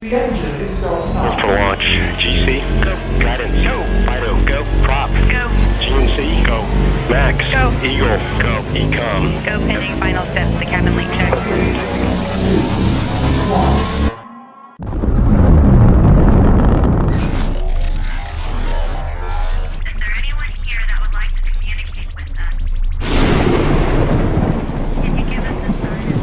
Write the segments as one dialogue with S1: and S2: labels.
S1: The engine is starting up.
S2: For launch. GC, go. Guidance, go. Fido, go. Prop, go. GNC, go. Max, go. Eagle, go. Ecom,
S3: go. Pending final steps. The cabin link check.
S1: 3, 2, 1.
S3: Is there anyone here that would like to communicate with us? Can you give us a sign?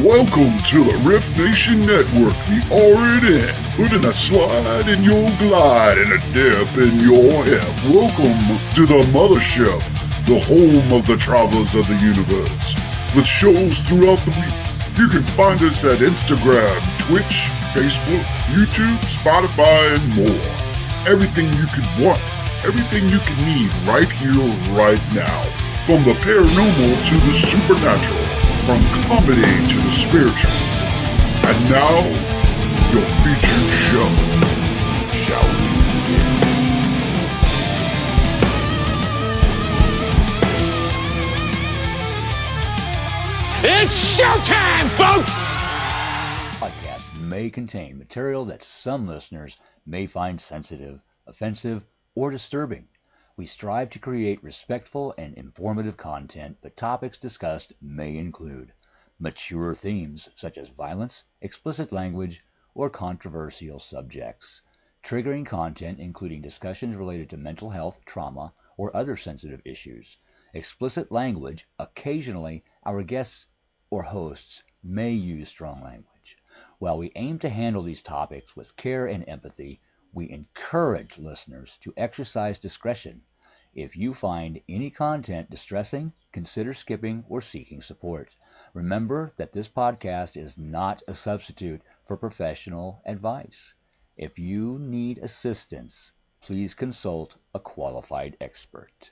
S4: Welcome to the Riftnationnetwork, the RNN, putting a slide in your glide and a dip in your hip. Welcome to the mothership, the home of the travelers of the universe. With shows throughout the week, you can find us at Instagram, Twitch, Facebook, YouTube, Spotify, and more. Everything you could want, everything you can need right here, right now. From the paranormal to the supernatural. From comedy to the spiritual. And now, your featured show. Shall we begin?
S5: It's showtime, folks!
S6: Podcast may contain material that some listeners may find sensitive, offensive, or disturbing. We strive to create respectful and informative content, but topics discussed may include mature themes such as violence, explicit language, or controversial subjects, triggering content including discussions related to mental health, trauma, or other sensitive issues, explicit language. Occasionally, our guests or hosts may use strong language. While we aim to handle these topics with care and empathy, we encourage listeners to exercise discretion. If you find any content distressing, consider skipping or seeking support. Remember that this podcast is not a substitute for professional advice. If you need assistance, please consult a qualified expert.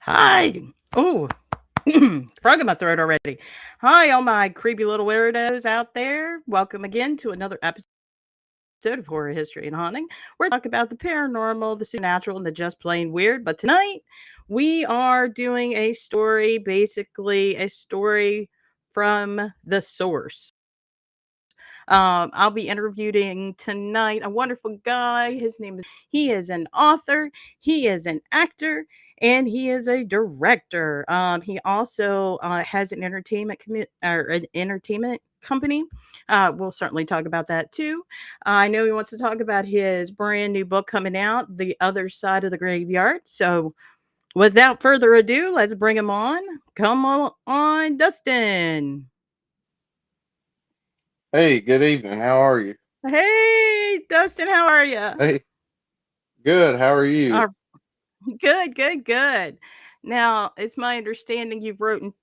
S7: Hi. Oh, frog in my throat already. Hi, all my creepy little weirdos out there. Welcome again to another episode of Horror History and Haunting. We're talking about the paranormal, the supernatural, and the just plain weird. But tonight, we are doing a story, basically a story from the source. I'll be interviewing tonight a wonderful guy. He is an author. He is an actor. and he is a director. He also has an entertainment company. We'll certainly talk about that too. I know he wants to talk about his brand new book coming out, The Other Side of the Graveyard. So, without further ado, let's bring him on. Come on, Dustin.
S8: Hey, good evening. How are you?
S7: Hey, Dustin, how are you?
S8: Hey, good. How are you?
S7: Good, good, good. Now, it's my understanding you've written?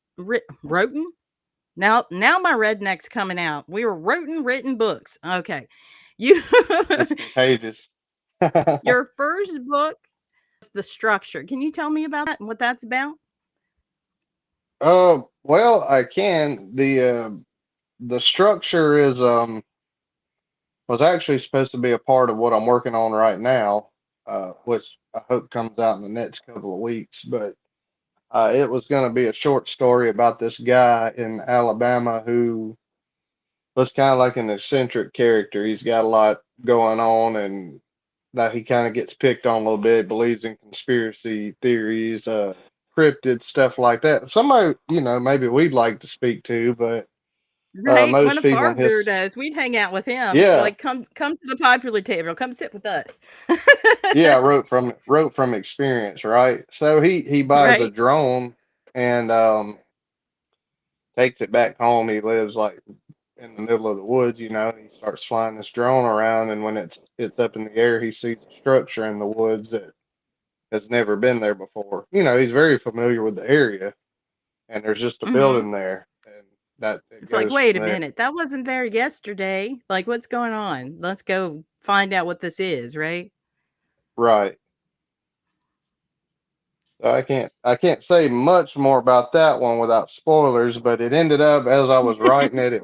S7: Now my redneck's coming out. We were written books. Okay. You
S8: It's contagious.
S7: your first book, The Structure. Can you tell me about that and what that's about?
S8: Well, I can. The structure is was actually supposed to be a part of what I'm working on right now, which I hope comes out in the next couple of weeks. But it was going to be a short story about this guy in Alabama who was kind of like an eccentric character. He's got a lot going on, and that he kind of gets picked on a little bit, believes in conspiracy theories, cryptid stuff like that. Somebody, maybe we'd like to speak to, but
S7: Right. One
S8: most
S7: of
S8: people
S7: our
S8: in his,
S7: weirdos. We'd hang out with him.
S8: yeah,
S7: Like, come to the popular table. Come sit with us.
S8: yeah, wrote from experience, right? So he buys a
S7: Right.
S8: drone and takes it back home. He lives like in the middle of the woods, and he starts flying this drone around, and when it's up in the air, he sees a structure in the woods that has never been there before. He's very familiar with the area, and there's just a
S7: Hmm.
S8: building there, and that it
S7: It's like,
S8: goes
S7: wait
S8: from
S7: a
S8: there.
S7: minute. That wasn't there yesterday. Like, what's going on? Let's go find out what this is, right?
S8: Right. So I can't say much more about that one without spoilers, but it ended up as I was writing it,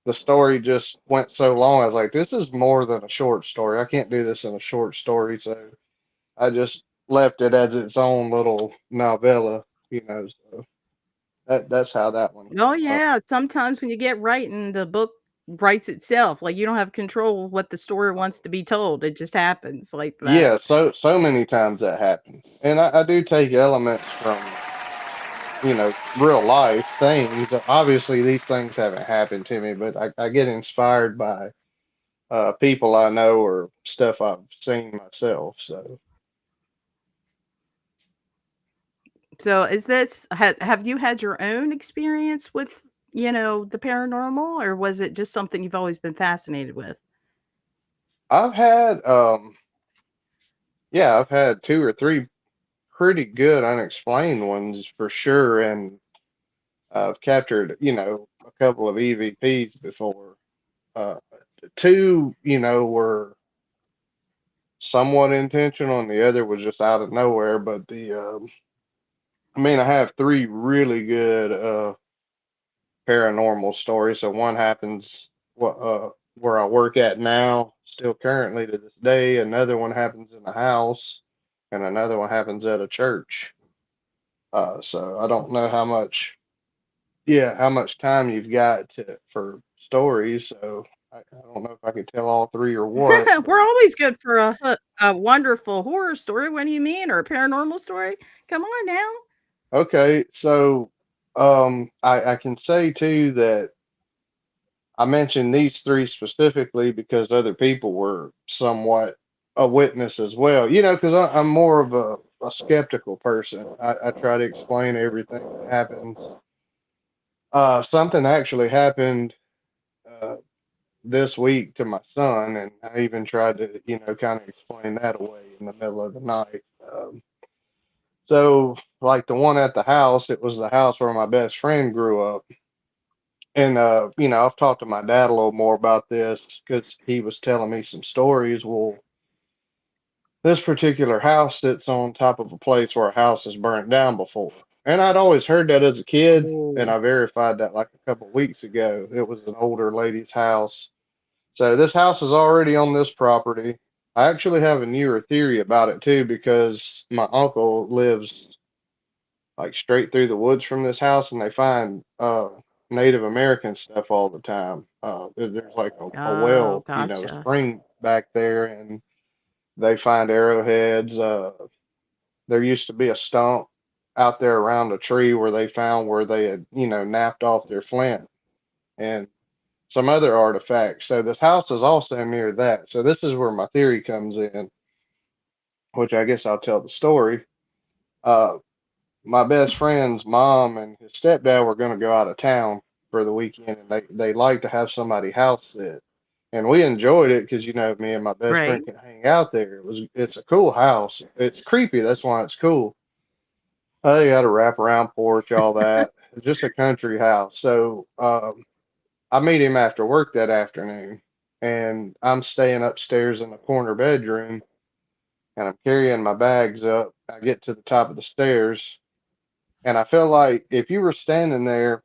S8: the story just went so long. I was like, this is more than a short story. I can't do this in a short story, so I just left it as its own little novella. So that's how that one
S7: Oh,
S8: came up.
S7: yeah. Sometimes when you get writing, the book writes itself. Like, you don't have control of what the story wants to be told. It just happens like that.
S8: Yeah, so many times that happens. And I do take elements from, real life things. Obviously, these things haven't happened to me, but I get inspired by people I know or stuff I've seen myself. So
S7: So, is this have you had your own experience with, the paranormal, or was it just something you've always been fascinated with?
S8: I've had, yeah, I've had two or three pretty good unexplained ones for sure, and I've captured, a couple of EVPs before. Uh, two, were somewhat intentional, and the other was just out of nowhere. But I have three really good paranormal stories. So one happens where I work at now, still currently to this day. Another one happens in a house, and another one happens at a church. So I don't know how much time you've got for stories. So I don't know if I could tell all three or what,
S7: We're
S8: but
S7: always good for a wonderful horror story. What do you mean? Or a paranormal story? Come on now.
S8: okay. So I can say too that I mentioned these three specifically because other people were somewhat a witness as well. Because I'm more of a skeptical person. I try to explain everything that happens. Something actually happened uh, this week to my son, and I even tried to, kind of explain that away in the middle of the night. So, like the one at the house, it was the house where my best friend grew up. And I've talked to my dad a little more about this because he was telling me some stories. Well, this particular house sits on top of a place where a house has burnt down before. And I'd always heard that as a kid, and
S7: Oh.
S8: I verified that like a couple of weeks ago. It was an older lady's house. So this house is already on this property. I actually have a newer theory about it too because my uncle lives like straight through the woods from this house, and they find Native American stuff all the time. There's like a
S7: Oh,
S8: well, a
S7: gotcha.
S8: spring back there, and they find arrowheads, there used to be a stump out there around a tree where they found where they had, napped off their flint and some other artifacts. So this house is also near that. So this is where my theory comes in, which I guess I'll tell the story. Uh, my best friend's mom and his stepdad were going to go out of town for the weekend, and they like to have somebody house sit. And we enjoyed it because me and my best
S7: Right.
S8: friend can hang out there. It's a cool house. It's creepy. That's why it's cool. They got a wraparound porch, all that. It's just a country house. So I meet him after work that afternoon, and I'm staying upstairs in the corner bedroom, and I'm carrying my bags up. I get to the top of the stairs, and I feel like if you were standing there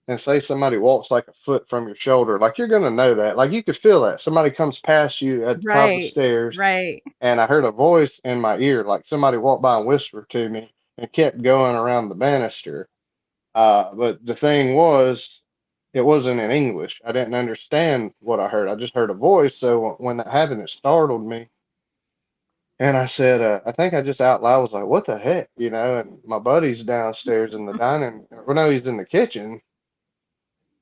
S8: and say somebody walks like a foot from your shoulder, like you're gonna know that. Like you could feel that. Somebody comes past you at the top of the
S7: Right.
S8: stairs,
S7: Right.
S8: and I heard a voice in my ear, like somebody walked by and whispered to me and kept going around the banister. But the thing was, it wasn't in English. I didn't understand what I heard. I just heard a voice. So when that happened, it startled me. And I said, I think I just out loud was like, what the heck? And my buddy's downstairs in the dining, well, no, he's in the kitchen.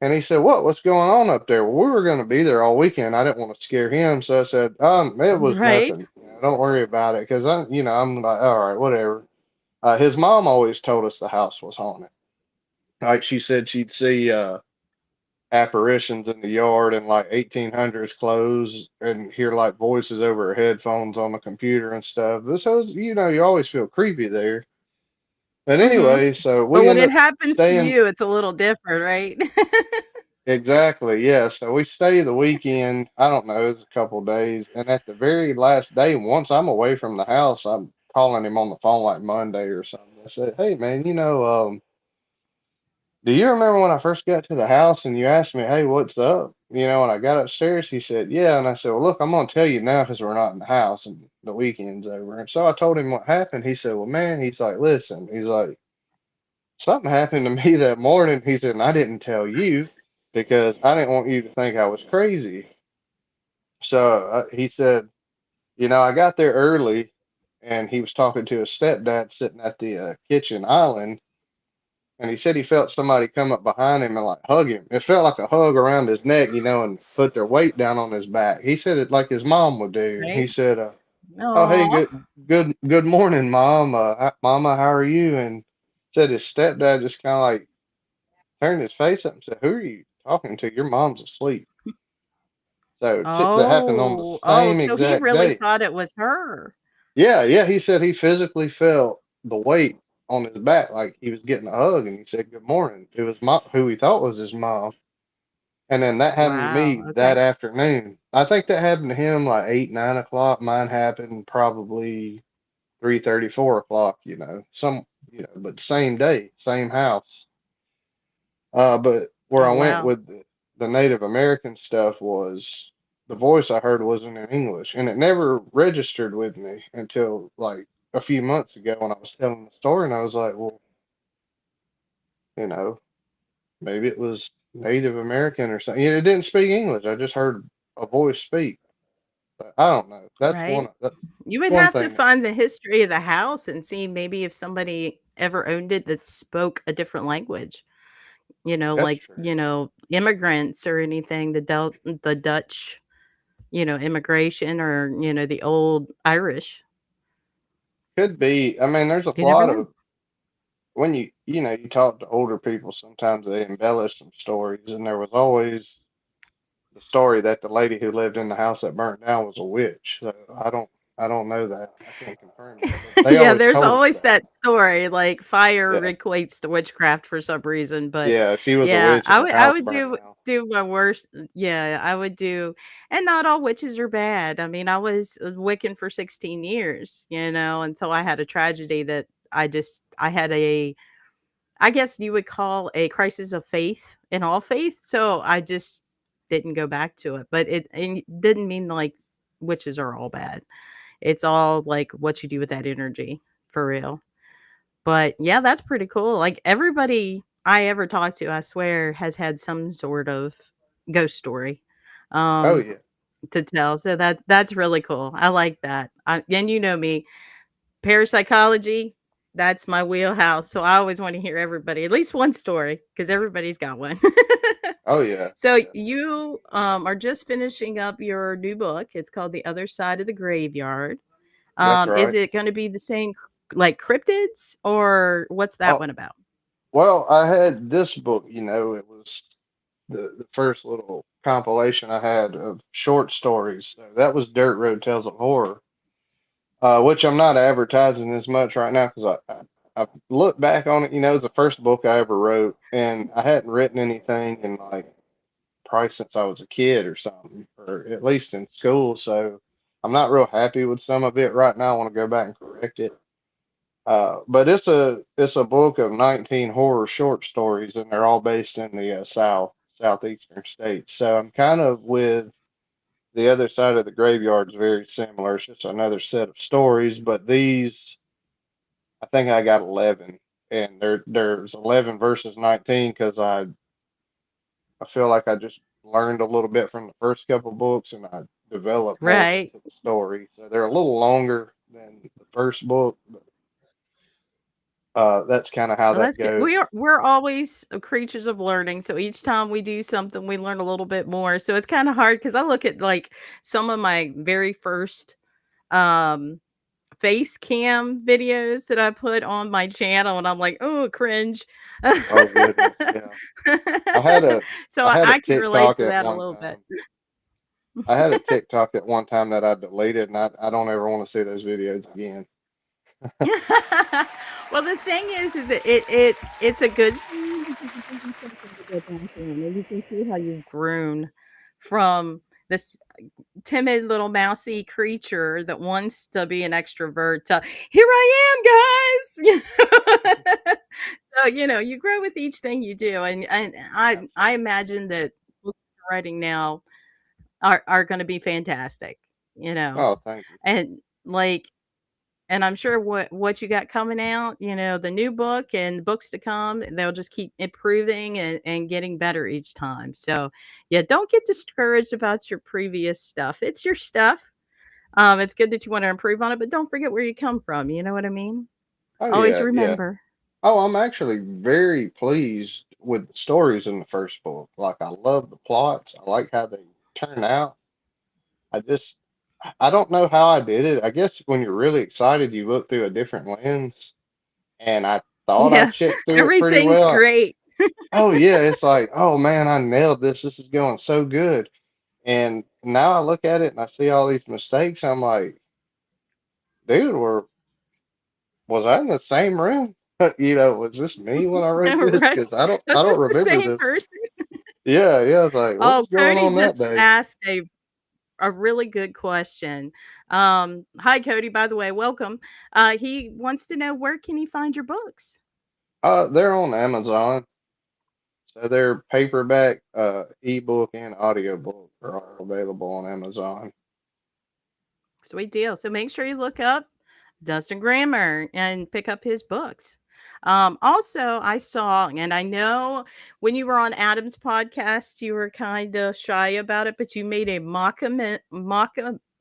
S8: And he said, what's going on up there? Well, we were going to be there all weekend. I didn't want to scare him. So I said, it was
S7: Right.
S8: nothing. Don't worry about it. Cause I'm like, all right, whatever. His mom always told us the house was haunted. Like she said, she'd see, apparitions in the yard in like 1800s clothes and hear like voices over her headphones on the computer and stuff. This was, you always feel creepy there. But
S7: Mm-hmm.
S8: anyway, so
S7: But
S8: we
S7: when
S8: end
S7: it
S8: up
S7: happens to
S8: staying.
S7: you, it's a little different, right?
S8: Exactly, yeah. So we stay the weekend. I don't know, it was a couple days. And at the very last day, once I'm away from the house, I'm calling him on the phone like Monday or something. I said, hey man, do you remember when I first got to the house and you asked me, hey, what's up? When I got upstairs, he said, yeah. And I said, well, look, I'm going to tell you now because we're not in the house and the weekend's over. And so I told him what happened. He said, well, man, he's like, listen, he's like, something happened to me that morning. He said, and I didn't tell you because I didn't want you to think I was crazy. So he said, I got there early and he was talking to his stepdad sitting at the kitchen island. And he said he felt somebody come up behind him and like hug him. It felt like a hug around his neck, and put their weight down on his back. He said it like his mom would do. And
S7: Right.
S8: he said, "Oh, hey,
S7: Oh,
S8: good morning, mom. Mama, how are you?" And said his stepdad just kind of like turned his face up and said, "Who are you talking to? Your mom's asleep." So that happened on the
S7: oh,
S8: same
S7: so he
S8: exact
S7: really
S8: day.
S7: thought it was her.
S8: Yeah, yeah. He said he physically felt the weight on his back, like he was getting a hug, and he said, "Good morning." It was who he thought was his mom. And then that happened to
S7: Wow.
S8: me that
S7: Okay.
S8: afternoon. I think that happened to him like 8, 9 o'clock. Mine happened probably 3:30, 4 o'clock. But same day, same house. But where
S7: Oh,
S8: I went
S7: wow.
S8: with the Native American stuff was the voice I heard wasn't in English, and it never registered with me until like a few months ago when I was telling the story, and I was like, well, you know, maybe it was Native American or something. It didn't speak English. I just heard a voice speak. But I don't know.
S7: Right.
S8: That's
S7: You would
S8: one
S7: have to
S8: thing.
S7: find the history of the house and see maybe if somebody ever owned it that spoke a different language,
S8: That's
S7: like,
S8: true.
S7: immigrants or anything, the Dutch, immigration or, the old Irish.
S8: Could be. I mean, there's a
S7: You never
S8: lot
S7: know.
S8: of when you talk to older people, sometimes they embellish some stories, and there was always the story that the lady who lived in the house that burnt down was a witch. So I don't know that. I can't confirm that, but they
S7: Yeah,
S8: always
S7: there's
S8: told us
S7: always
S8: that.
S7: that story, like fire
S8: Yeah.
S7: equates to witchcraft for some reason, but
S8: Yeah, she was a
S7: yeah,
S8: witch and the
S7: I
S8: house
S7: would
S8: burnt
S7: do
S8: down.
S7: my worst. Yeah, I would do, and not all witches are bad. I mean, I was Wiccan for 16 years, until I had a tragedy that I had I guess you would call a crisis of faith in all faith. So I just didn't go back to it, but it didn't mean like witches are all bad. It's all like what you do with that energy for real. But yeah, that's pretty cool. Like everybody I ever talked to, I swear, has had some sort of ghost story
S8: Oh
S7: um
S8: yeah.
S7: to tell. So that's really cool. I like that. And you know me. parapsychology, that's my wheelhouse. So I always want to hear everybody, at least one story, because everybody's got one.
S8: Oh yeah,
S7: So
S8: yeah,
S7: you are just finishing up your new book. It's called The Other Side of the Graveyard.
S8: that's
S7: Is
S8: right.
S7: it going to be the same like cryptids, or what's that
S8: Oh
S7: one about?
S8: well, I had this book. It was the first little compilation I had of short stories. So that was Dirt Road Tales of Horror, which I'm not advertising as much right now because I look back on it. It's the first book I ever wrote, and I hadn't written anything in like probably since I was a kid or something, or at least in school. So I'm not real happy with some of it right now. I want to go back and correct it. But it's a book of 19 horror short stories, and they're all based in the southeastern states. So I'm kind of with the other side of the graveyard is very similar. It's just another set of stories, but these I think I got 11, and there's 11 versus 19 because I feel like I just learned a little bit from the first couple books, and I developed more
S7: Right.
S8: into the story. So they're a little longer than the first book, but that's kind of how
S7: Well,
S8: that
S7: that's good.
S8: goes.
S7: We're always creatures of learning. So each time we do something, we learn a little bit more. So it's kind of hard because I look at like some of my very first um face cam videos that I put on my channel, and I'm like, oh, cringe.
S8: Oh goodness, yeah. I had a
S7: So
S8: I had a
S7: I can relate
S8: TikTok
S7: to
S8: at
S7: that a
S8: one
S7: little bit.
S8: time. I had a TikTok at one time that I deleted, and I don't ever want to see those videos again.
S7: Well, the thing is that it's a good thing because it gives you something to go back in, and you can see how you've grown from this timid little mousy creature that wants to be an extrovert to here I am, guys. So you grow with each thing you do, and I
S8: Absolutely.
S7: imagine that books you're writing now are going to be fantastic. You know,
S8: Oh, thank you.
S7: and like and I'm sure what you got coming out, the new book and the books to come, they'll just keep improving and getting better each time. So, yeah, don't get discouraged about your previous stuff. It's your stuff. It's good that you want to improve on it, but don't forget where you come from. You know what I mean?
S8: Oh
S7: Always
S8: yeah, yeah.
S7: remember.
S8: Oh, I'm actually very pleased with the stories in the first book. Like I love the plots. I like how they turn out. I just I don't know how I did it. I guess when you're really excited, you look through a different lens, and I thought I
S7: Yeah,
S8: checked through it pretty
S7: everything's
S8: well.
S7: great.
S8: Oh yeah, it's like, oh man, I nailed this. This is going so good. And now I look at it and I see all these mistakes. I'm like, dude, was I in the same room? Was this me when I wrote this?
S7: Right?
S8: Because I don't
S7: Is
S8: I
S7: this
S8: don't
S7: the
S8: remember
S7: same
S8: this.
S7: person?
S8: Yeah, yeah. It's like, what
S7: Oh,
S8: was going
S7: Cody
S8: on that
S7: just
S8: day?
S7: asked a really good question. Hi, Cody, by the way, welcome. He wants to know where can he find your books?
S8: They're on Amazon. So they're paperback, ebook, and audiobook are all available on Amazon.
S7: Sweet deal. So make sure you look up Dustin Grammer and pick up his books. Also, I saw, and I know when you were on Adam's podcast, you were kind of shy about it, but you made a blah, blah, blah,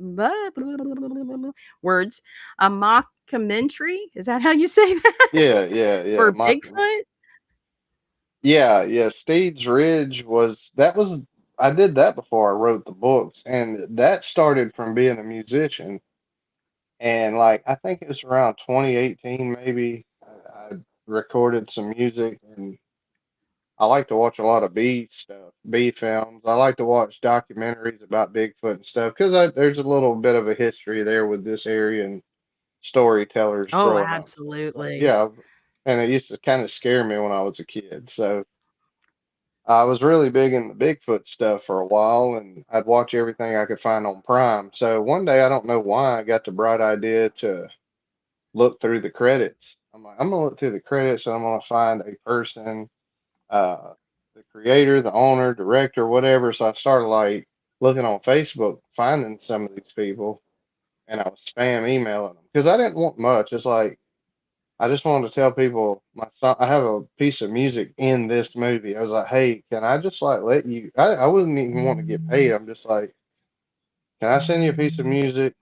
S7: blah, blah, blah, words, a mockumentary. Is that how you say that?
S8: Yeah, yeah, yeah.
S7: For
S8: My
S7: Bigfoot?
S8: Yeah, yeah. Steve's Ridge was I did that before I wrote the books, and that started from being a musician. And like I think it was around 2018 maybe. I recorded some music, and I like to watch a lot of bee stuff, bee films. I like to watch documentaries about Bigfoot and stuff because there's a little bit of a history there with this area and storytellers
S7: Oh,
S8: growing up. So it's like,
S7: absolutely.
S8: yeah, and it used to kind of scare me when I was a kid. So I was really big in the Bigfoot stuff for a while, and I'd watch everything I could find on Prime. So one day, I don't know why, I got the bright idea to look through the credits. I'm like, I'm gonna look through the credits, and I'm gonna find a person, uh, the creator, the owner, director, whatever. So I started like looking on Facebook, finding some of these people, and I was spam emailing them because I didn't want much. It's like I just wanted to tell people my song. I have a piece of music in this movie. I was like, hey, can I just like let you? I wouldn't even want to get paid. I'm just like, can I send you a piece of music?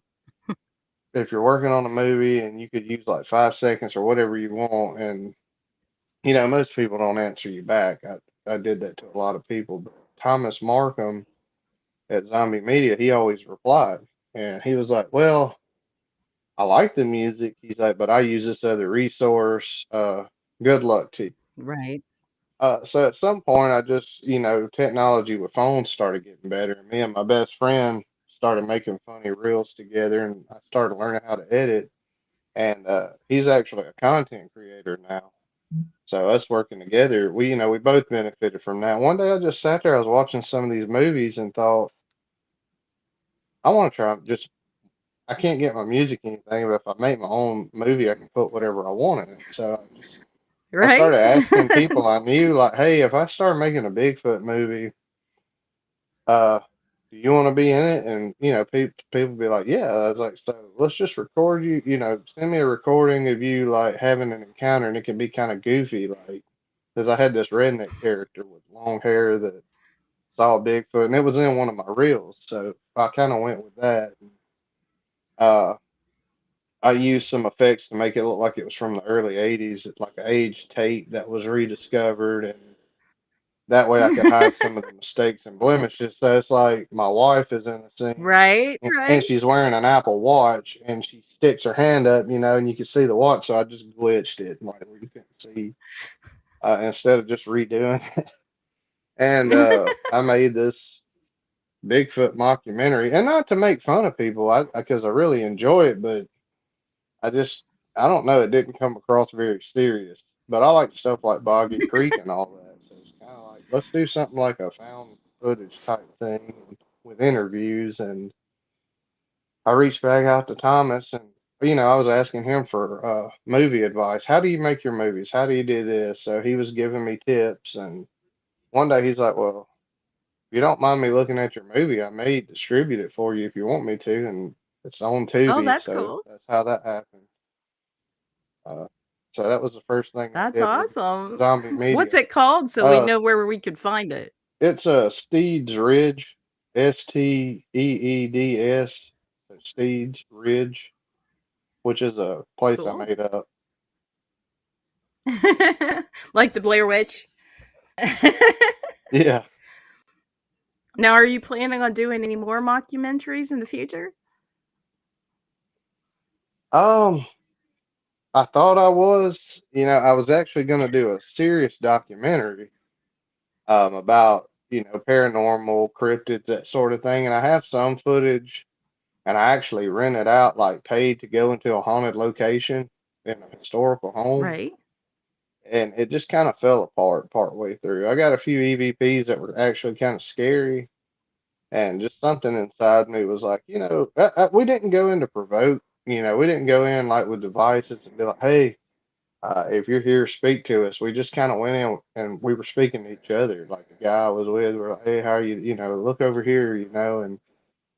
S8: if you're working on a movie and you could use like 5 seconds or whatever you want, and most people don't answer you back. I did that to a lot of people, but Thomas Markham at Zombie Media, he always replied, and he was like, "Well, I like the music." He's like, "But I use this other resource. Good luck to you."
S7: Right.
S8: So at some point, I just, technology with phones started getting better, and me and my best friend started making funny reels together, and I started learning how to edit. And he's actually a content creator now. So us working together, we both benefited from that. One day I just sat there, I was watching some of these movies and thought, I want to try just. I can't get my music anything, but if I make my own movie, I can put whatever I want in it. So I
S7: Right.
S8: started asking people I knew, like, hey, if I start making a Bigfoot movie, uh, do you want to be in it? And people be like, yeah. I was like, so let's just record you. Send me a recording of you like having an encounter, and it can be kind of goofy, like because I had this redneck character with long hair that saw Bigfoot, and it was in one of my reels, so I kind of went with that. Uh, I used some effects to make it look like it was from the early '80s, like an aged tape that was rediscovered, and that way I could hide some of the mistakes and blemishes. So it's like my wife is in the scene
S7: Right.
S8: and she's wearing an Apple Watch and she sticks her hand up, and you can see the watch. So I just glitched it, like where you couldn't see, instead of just redoing it. And I made this Bigfoot mockumentary, and not to make fun of people, because I really enjoy it, but I just, I don't know, it didn't come across very serious. But I like stuff like Boggy Creek and all that. So it's kind of like, let's do something like a found footage type thing with interviews. And I reached back out to Thomas, and, I was asking him for movie advice. How do you make your movies? How do you do this? So he was giving me tips. And one day he's like, well, if you don't mind me looking at your movie, I may distribute it for you if you want me to. And it's on
S7: Oh,
S8: Tubi.
S7: that's
S8: So
S7: cool.
S8: that's how that happened. Uh, so that was the first thing I
S7: That's
S8: did with
S7: awesome.
S8: Zombie
S7: What's
S8: Media.
S7: it called so we
S8: Uh,
S7: know where we could find it?
S8: it's a Steeds Ridge, Steeds, so Steeds Ridge, which is a place I
S7: Cool.
S8: made up.
S7: Like the Blair Witch.
S8: Yeah.
S7: Now, are you planning on doing any more mockumentaries in the future?
S8: Um, I thought I was, I was actually going to do a serious documentary, about, paranormal cryptids, that sort of thing, and I have some footage, and I actually rented out, like, paid to go into a haunted location in a historical home,
S7: Right.
S8: and it just kind of fell apart partway through. I got a few EVPs that were actually kind of scary, and just something inside me was like, we didn't go in to provoke, we didn't go in like with devices and be like, hey, if you're here, speak to us. We just kind of went in and we were speaking to each other. Like the guy I was with, we're like, hey, how are you? Look over here, and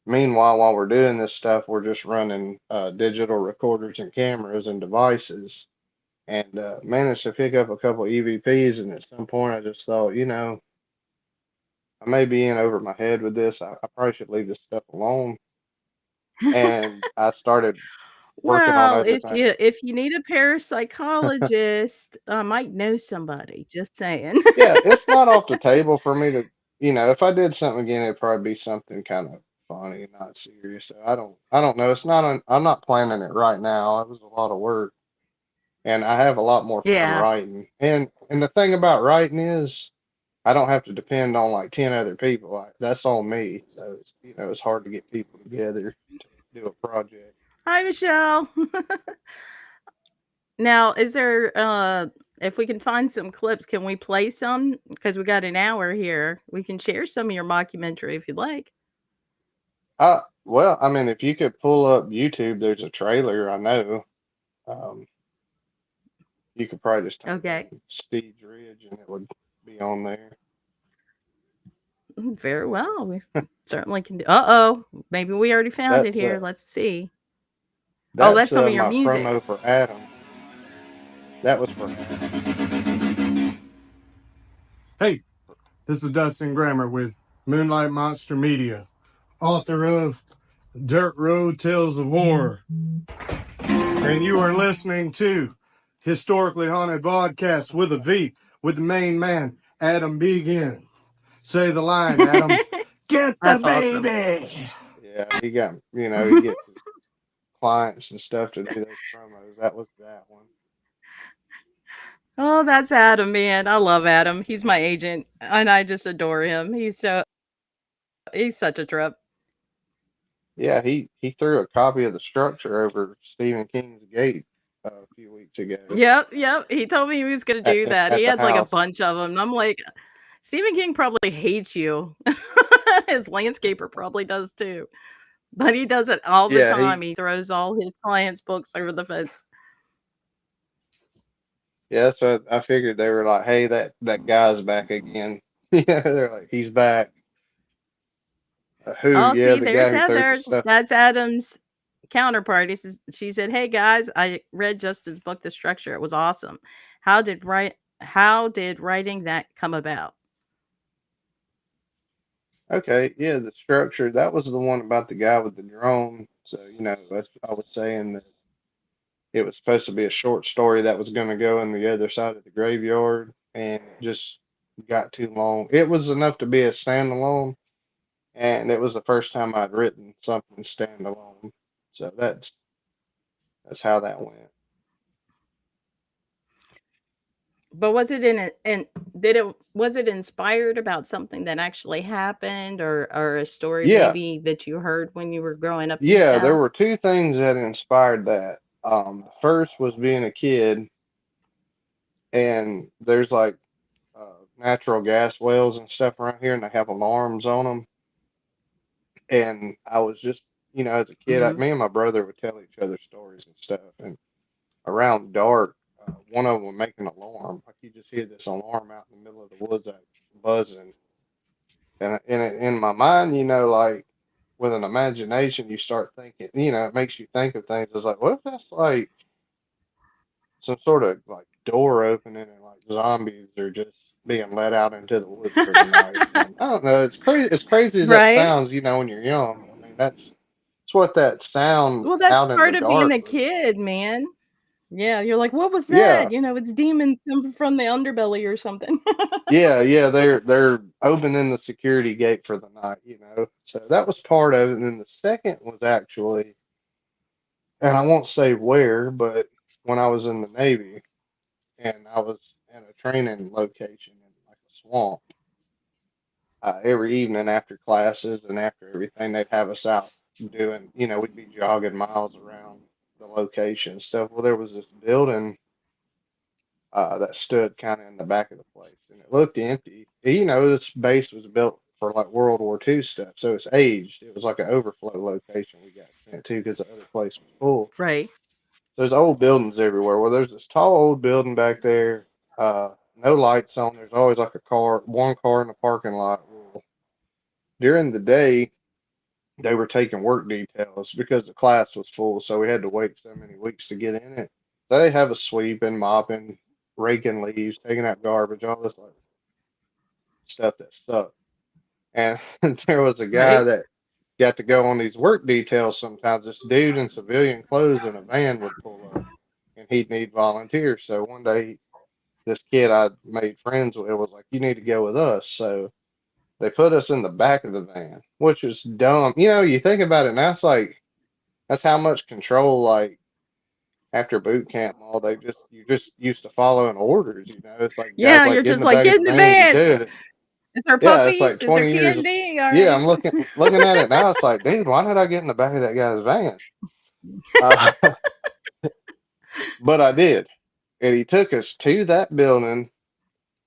S8: meanwhile, while we're doing this stuff, we're just running digital recorders and cameras and devices, and managed to pick up a couple EVPs. And at some point, I just thought, I may be in over my head with this. I probably should leave this stuff alone. And I started working on
S7: Well,
S8: other
S7: if
S8: things.
S7: you need a parapsychologist, I might know somebody. Just saying.
S8: Yeah, it's not off the table for me to, if I did something again, it'd probably be something kind of funny, not serious. So I don't know. I'm not planning it right now. It was a lot of work, and I have a lot more fun
S7: Yeah.
S8: writing. And the thing about writing is, I don't have to depend on like 10 other people. That's on me. So it's hard to get people together to do a project.
S7: Hi, Michelle. Now, is there if we can find some clips, can we play some? Because we got an hour here. We can share some of your mockumentary if you'd like.
S8: Well, I mean, if you could pull up YouTube, there's a trailer. I know. Um, you could probably just type
S7: Okay.
S8: in Steeds Ridge and it would be on there.
S7: Very well. We certainly can do. Uh-oh. Maybe we already found it
S8: That's
S7: here. Let's see. Oh,
S8: that's
S7: that's some of your
S8: my
S7: music.
S8: promo for Adam. That was for Adam.
S9: Hey, this is Dustin Grammer with Moonlight Monster Media, author of Dirt Road Tales of Horror. And you are listening to Historically Haunted Podcast with a V, with the main man, Adam Begin. Say the line, Adam. Get the
S7: That's awesome.
S9: baby!
S8: Yeah, he gets his clients and stuff to do those promos. That was that one.
S7: Oh, that's Adam, man. I love Adam. He's my agent, and I just adore him. He's such a trip.
S8: Yeah, he threw a copy of the structure over Stephen King's gate a few weeks ago
S7: Yep. He told me he was gonna do that.
S8: at
S7: He
S8: the
S7: had like a
S8: house.
S7: bunch of them. And I'm like, Stephen King probably hates you. His landscaper probably does too. But he does it all the
S8: Yeah,
S7: time. He throws all his clients' books over the fence.
S8: that's what I figured. They were like, "Hey, that guy's back again." Yeah, they're like, "He's back." Who?
S7: Oh,
S8: Yeah,
S7: see,
S8: the
S7: there's
S8: guy who throws the
S7: Heather.
S8: stuff.
S7: That's Adam's counterpart. She said, "Hey guys, I read Justin's book, The Structure. It was awesome. How did writing that come about?"
S8: Okay, yeah, the structure. That was the one about the guy with the drone. So that's I was saying that it was supposed to be a short story that was going to go in the other side of the graveyard, and it just got too long. It was enough to be a standalone, and it was the first time I'd written something standalone. So that's how that went.
S7: But was it was it inspired about something that actually happened, or a story
S8: Yeah,
S7: maybe that you heard when you were growing up in the
S8: yeah, there
S7: South?
S8: were two things that inspired that. First was being a kid, and there's like natural gas wells and stuff around here, and they have alarms on them. And I was just, as a kid,
S7: Hmm.
S8: me and my brother would tell each other stories and stuff. And around dark, one of them would make an alarm. Like you just hear this alarm out in the middle of the woods, like buzzing. And in my mind, like with an imagination, you start thinking, it makes you think of things. It's like, what if that's like some sort of like door opening and like zombies are just being let out into the woods for the night or something? I don't know. It's crazy. As crazy as that
S7: Right.
S8: sounds, when you're young. I mean, that's what that sound
S7: Well, that's
S8: out in the
S7: part of being
S8: dark
S7: a
S8: looks like.
S7: kid, man. Yeah, you're like, what was
S8: Yeah,
S7: that? It's demons coming from the underbelly or something.
S8: yeah. They're opening the security gate for the night. So that was part of it. And then the second was actually, and I won't say where, but when I was in the Navy and I was in a training location in like a swamp. Every evening after classes and after everything, they'd have us out doing, we'd be jogging miles around the location and stuff. Well, there was this building that stood kind of in the back of the place, and it looked empty. This base was built for like World War II stuff, so it's aged. It was like an overflow location we got sent to because the other place was full.
S7: Right.
S8: There's old buildings everywhere. Well, there's this tall old building back there. No lights on. There's always like one car in the parking lot. Well, during the day, they were taking work details because the class was full, so we had to wait so many weeks to get in it. They have us sweeping, mopping, raking leaves, taking out garbage, all this like stuff that sucked. And there was a guy
S7: Right.
S8: that got to go on these work details sometimes. This dude in civilian clothes in a van would pull up and he'd need volunteers. So one day, this kid I made friends with was like, "You need to go with us." So they put us in the back of the van, which is dumb. You think about it now, it's like, that's how much control, like, after boot camp and all, you just used to following orders. It's like guys
S7: Yeah,
S8: like
S7: you're
S8: get in
S7: just
S8: the
S7: like,
S8: back of
S7: get
S8: the
S7: in the
S8: van, you
S7: van.
S8: do it.
S7: Is there
S8: Yeah, it's like
S7: puppies? Is there
S8: 20 years.
S7: candy? All
S8: Yeah,
S7: right.
S8: I'm looking at it now. It's like, dude, why did I get in the back of that guy's van? Uh, but I did, and he took us to that building,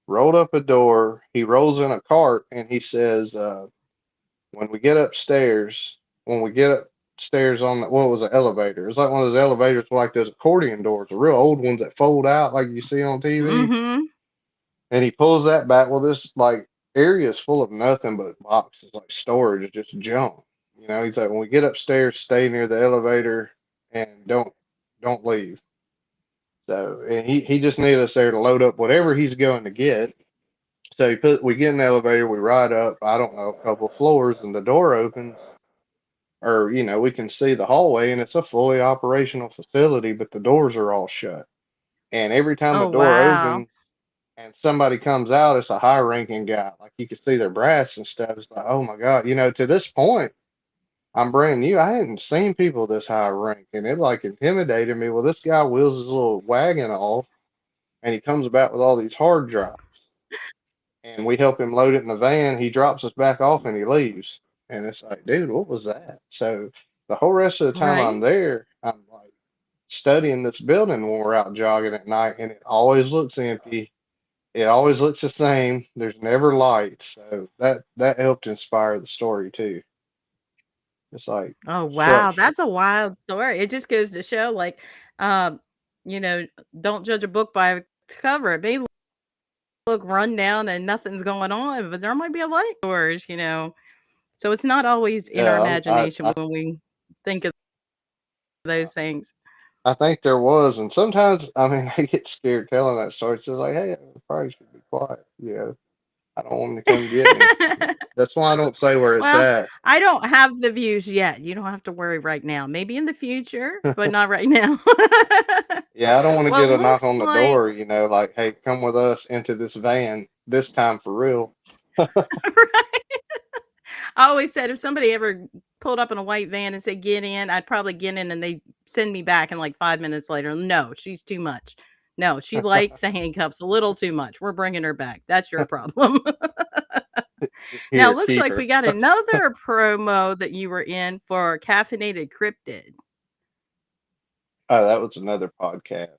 S8: rolled up a door. He rolls in a cart, and he says, when we get upstairs, when we get upstairs on the, what was an elevator? It's like one of those elevators with like those accordion doors, the real old ones that fold out like you see on TV.
S7: Mm-hmm.
S8: And he pulls that back. Well, this like area is full of nothing but boxes, like storage, just junk. He's like, when we get upstairs, stay near the elevator and don't leave. So, and he just needed us there to load up whatever he's going to get. So we get in the elevator, we ride up, I don't know, a couple of floors, and the door opens, or we can see the hallway, and it's a fully operational facility, but the doors are all shut. And every time a
S7: Oh,
S8: door
S7: wow.
S8: opens and somebody comes out, it's a high ranking guy. Like you can see their brass and stuff. It's like, oh my God, to this point, I'm brand new. I hadn't seen people this high rank, and it like intimidated me. Well, this guy wheels his little wagon off, and he comes back with all these hard drives, and we help him load it in the van. He drops us back off, and he leaves. And it's like, dude, what was that? So the whole rest of the time I'm
S7: Right?
S8: there, I'm like studying this building when we're out jogging at night, and it always looks empty. It always looks the same. There's never lights. So that helped inspire the story too. It's like
S7: Oh, wow.
S8: structure.
S7: That's a wild story. It just goes to show, like, um, you know, don't judge a book by its cover. It may look run down and nothing's going on, but there might be a light doors. So it's not always in our
S8: Yeah,
S7: imagination when we think of those things.
S8: I think there was, and sometimes I mean I get scared telling that story. It's just like, hey, I probably should be quiet. I don't want him to come get me. That's why I don't say where it's
S7: Well,
S8: at.
S7: I don't have the views yet. You don't have to worry right now. Maybe in the future, but not right now.
S8: Yeah, I don't want to
S7: Well,
S8: get
S7: it
S8: a knock
S7: looks
S8: on the
S7: like
S8: door. Like, hey, come with us into this van this time for real.
S7: right. I always said if somebody ever pulled up in a white van and said, "Get in," I'd probably get in and they send me back in like 5 minutes later. No, she's too much. No, she liked the handcuffs a little too much. We're bringing her back. That's your problem. Now,
S8: Here,
S7: it looks
S8: keep
S7: like we
S8: her.
S7: got another promo that you were in for Caffeinated Cryptid,
S8: Oh, that was another podcast.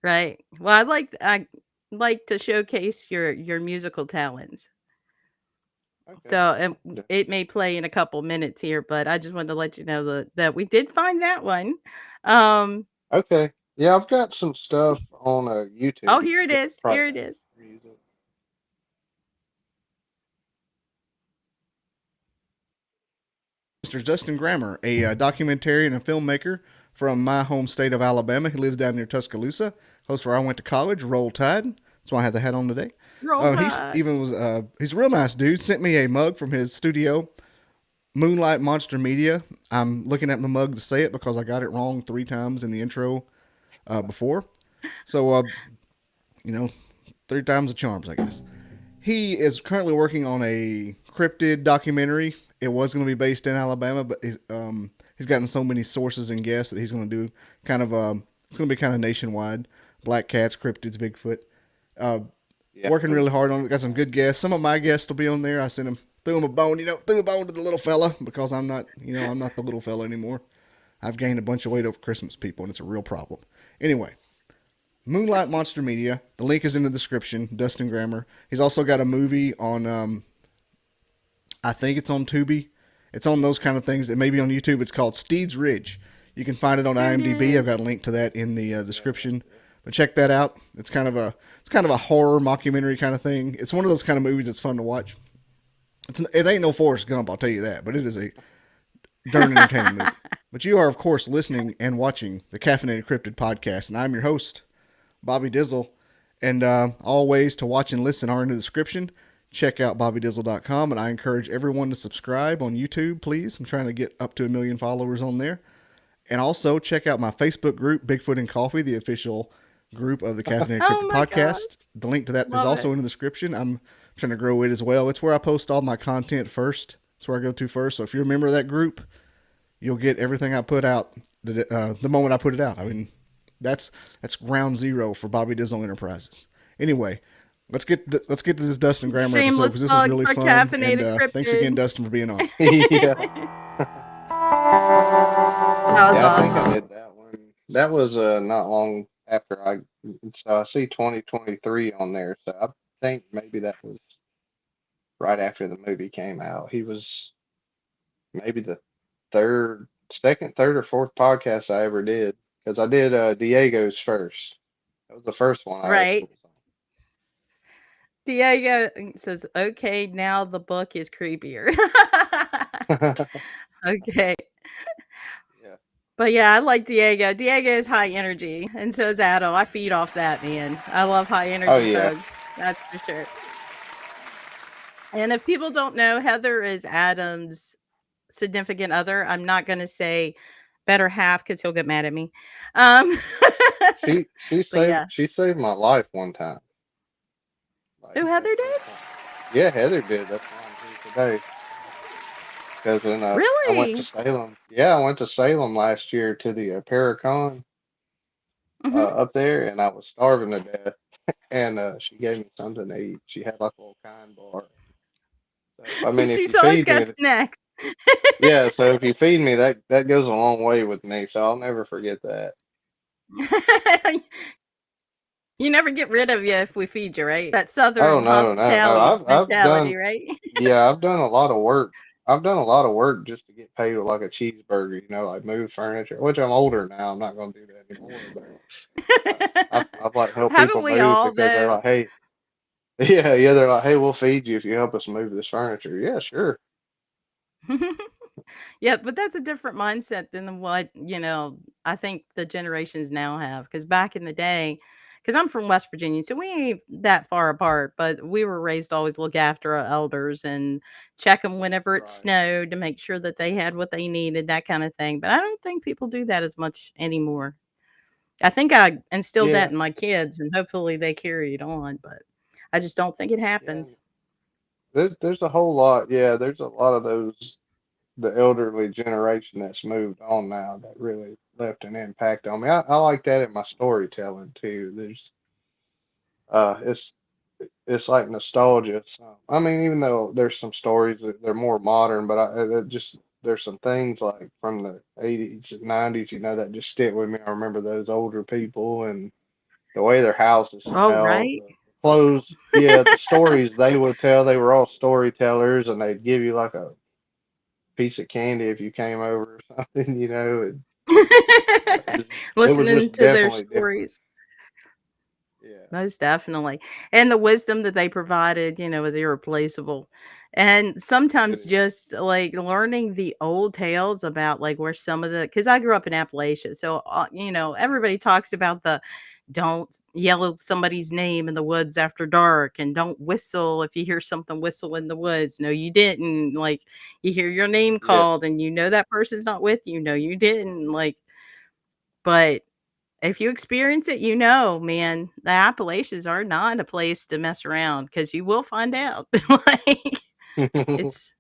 S7: right? Well, I like to showcase your musical talents.
S8: Okay.
S7: So
S8: Yeah.
S7: it may play in a couple minutes here, but I just wanted to let you know that we did find that one. Um,
S8: Okay. Yeah, I've got some stuff on
S7: oh,
S8: YouTube
S7: here it
S8: that
S7: is.
S8: probably
S7: Here it
S8: have
S7: is.
S8: music.
S10: Mr. Dustin Grammer, a documentarian and filmmaker from my home state of Alabama. He lives down near Tuscaloosa, close where I went to college. Roll Tide. That's why I had the hat on today.
S7: Roll
S10: He's
S7: Tide.
S10: even was he's a real nice dude. Sent me a mug from his studio, Moonlight Monster Media. I'm looking at my mug to say it because I got it wrong 3 times in the intro before. So 3 times the charms, I guess. He is currently working on a cryptid documentary. It was going to be based in Alabama, but he's gotten so many sources and guests that he's going to do kind of it's going to be kind of nationwide. Black cats, cryptids, Bigfoot.
S8: Yeah.
S10: Working really hard on it. Got some good guests. Some of my guests will be on there. I sent him, threw him a bone to the little fella because I'm not the little fella anymore. I've gained a bunch of weight over Christmas, people, and it's a real problem. Anyway. Moonlight Monster Media. The link is in the description. Dustin Grammer. He's also got a movie on, I think it's on Tubi. It's on those kind of things. It may be on YouTube. It's called Steed's Ridge. You can find it on IMDb. I've got a link to that in the description. But check that out. It's kind of a horror mockumentary kind of thing. It's one of those kind of movies that's fun to watch. It ain't no Forrest Gump, I'll tell you that. But it is a darn entertaining movie. But you are, of course, listening and watching the Caffeinated Cryptid podcast, and I'm your host, Bobby Dizzle, and all ways to watch and listen are in the description. Check out bobbydizzle.com, and I encourage everyone to subscribe on YouTube, please. I'm trying to get up to 1 million followers on there. And also check out my Facebook group, Bigfoot and Coffee, the official group of the Caffeinated Cryptid podcast.
S7: Gosh.
S10: The link to that
S7: Love
S10: is also
S7: it.
S10: in the description. I'm trying to grow it as well. It's where I post all my content first. It's where I go to first. So if you're a member of that group, you'll get everything I put out the moment I put it out. I mean, that's ground zero for Bobby Dizzle Enterprises. Anyway, let's get to this Dustin Grammer episode
S7: Shameless
S10: because this is
S7: plug
S10: really
S7: for
S10: fun.
S7: Caffeinated
S10: And
S7: Cryptid.
S10: thanks again, Dustin, for being on.
S8: Yeah.
S7: That was
S8: Yeah, I think I
S7: awesome.
S8: did that one. That was not long after so I see 2023 on there. So I think maybe that was right after the movie came out. He was maybe the second, third, or fourth podcast I ever did because I did Diego's first. That was the first one I
S7: Right.
S8: actually
S7: Diego says, "Okay, now the book is creepier."
S8: saw.
S7: Okay.
S8: Yeah.
S7: But yeah, I like Diego. Diego's high energy, and so is Adam. I feed off that, man. I love high energy
S8: Oh yeah.
S7: folks. That's for sure. And if people don't know, Heather is Adam's significant other. I'm not going to say better half because he'll get mad at me. Um, but yeah,
S8: She saved my life one time. Like
S7: who
S8: at
S7: Heather
S8: one
S7: did?
S8: point. Yeah, Heather did. That's why I'm here today. Because then I went to
S7: Really?
S8: Salem. Yeah, I went to Salem last year to the Paracon
S7: Hmm.
S8: up there, and I was starving to death. And she gave me something to eat. She had like a little kind bar. So I mean, if
S7: She's
S8: you
S7: always
S8: feed me,
S7: got snacks.
S8: yeah. So if you feed me, that goes a long way with me. So I'll never forget that.
S7: You never get rid of you if we feed you, right? That
S8: Oh
S7: Southern
S8: no, no, no.
S7: hospitality
S8: I've
S7: mentality,
S8: done.
S7: right?
S8: Yeah, I've done a lot of work. I've done a lot of work just to get paid with like a cheeseburger, like move furniture, which I'm older now. I'm not going to do that anymore. But I've like helped
S7: Haven't
S8: people
S7: we
S8: move
S7: all,
S8: because they're
S7: though?
S8: like, hey, yeah, they're like, hey, we'll feed you if you help us move this furniture. Yeah, sure.
S7: Yeah, but that's a different mindset than what, I think the generations now have. Because back in the day, because I'm from West Virginia, so we ain't that far apart, but we were raised to always look after our elders and check them whenever it
S8: Right.
S7: snowed to make sure that they had what they needed, that kind of thing. But I don't think people do that as much anymore. I think I instilled that
S8: Yeah,
S7: in my kids, and hopefully they carry it on, but I just don't think it
S8: yeah.
S7: happens.
S8: There's a whole lot. Yeah, there's a lot of those the elderly generation that's moved on now that really left an impact on me. I like that in my storytelling too. There's uh, it's it's like nostalgia. So, I mean, even though there's some stories that they're more modern, but just there's some things like from the 80s and 90s, that just stick with me. I remember those older people and the way their houses
S7: Oh,
S8: smelled,
S7: right.
S8: the clothes. Yeah, the stories they would tell. They were all storytellers, and they'd give you like a piece of candy if you came over or something. It was
S7: Listening
S8: just
S7: to their
S8: definitely different.
S7: stories.
S8: Yeah,
S7: Most definitely. And the wisdom that they provided, is irreplaceable. And
S8: it
S7: sometimes
S8: is.
S7: just like learning the old tales about like where some of the, because I grew up in Appalachia. So, everybody talks about the don't yell out somebody's name in the woods after dark and don't whistle if you hear something whistle in the woods. No, you didn't. Like you hear your name
S8: Yeah.
S7: called and that person's not with you. No, you didn't. Like, but if you experience it, man, the Appalachians are not a place to mess around because you will find out. Like, it's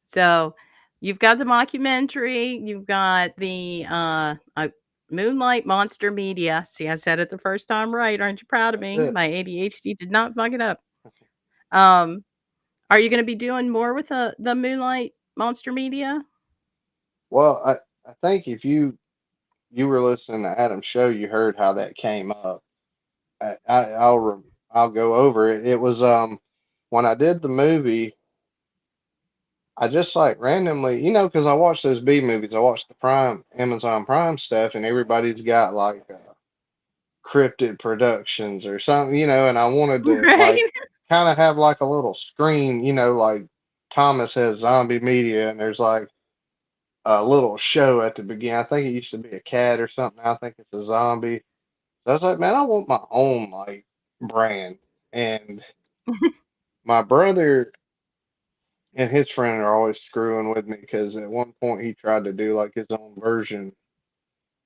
S7: so you've got the mockumentary, you've got the Moonlight Monster Media. See, I said it the first time right. Aren't you proud of
S8: That's
S7: me?
S8: it.
S7: My ADHD did not fuck it up. Um, are you going to be doing more with the Moonlight Monster Media?
S8: Well, I think if you were listening to Adam's show, you heard how that came up. I'll go over it. It was when I did the movie, I just like randomly, because I watch those B movies. I watch the Prime Amazon Prime stuff, and everybody's got like cryptid productions or something, and I wanted to like
S7: Right?
S8: kind of have like a little screen, like Thomas has zombie media, and there's like a little show at the beginning. I think it used to be a cat or something. I think it's a zombie. So I was like, man, I want my own like brand. And my brother and his friend are always screwing with me because at one point he tried to do like his own version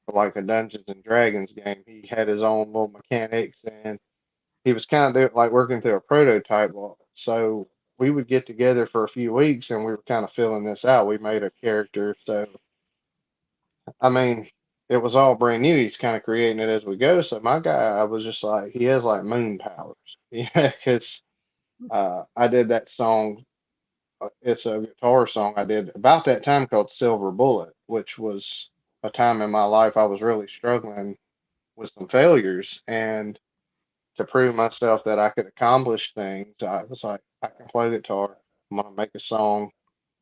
S8: of like a Dungeons and Dragons game. He had his own little mechanics and he was kind of like working through a prototype. So we would get together for a few weeks and we were kind of filling this out. We made a character. So, I mean, it was all brand new. He's kind of creating it as we go. So my guy, I was just like, he has like moon powers. Yeah, because I did that song. It's a guitar song I did about that time called Silver Bullet, which was a time in my life I was really struggling with some failures. And to prove myself that I could accomplish things, I was like, I can play guitar. I'm going to make a song.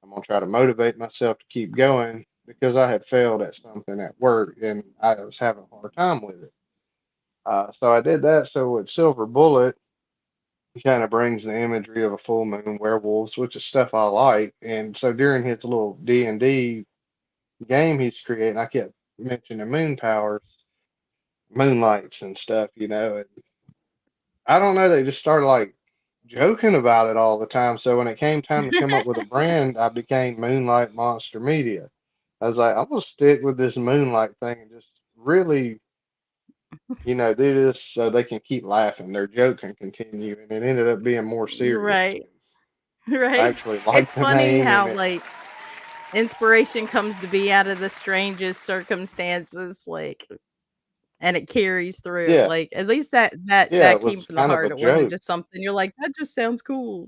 S8: I'm going to try to motivate myself to keep going because I had failed at something at work and I was having a hard time with it. So I did that. So with Silver Bullet, he kind of brings the imagery of a full moon, werewolves, which is stuff I like. And so during his little D&D game he's creating, I kept mentioning moon powers, moonlights and stuff, and I don't know, they just started like joking about it all the time. So when it came time to come up with a brand, I became Moonlight Monster Media. I was like, I'm gonna stick with this Moonlight thing and just really, do this so they can keep laughing. Their joke can continue, and it ended up being more serious
S7: Right.
S8: because I
S7: Right.
S8: actually
S7: It's
S8: liked the
S7: funny
S8: name, and
S7: how
S8: it,
S7: like inspiration comes to be out of the strangest circumstances, like, and it carries through.
S8: yeah,
S7: Like at least that
S8: yeah,
S7: that
S8: it was
S7: came from the
S8: kind of a
S7: heart. It wasn't
S8: joke.
S7: just something you're like, that just sounds cool.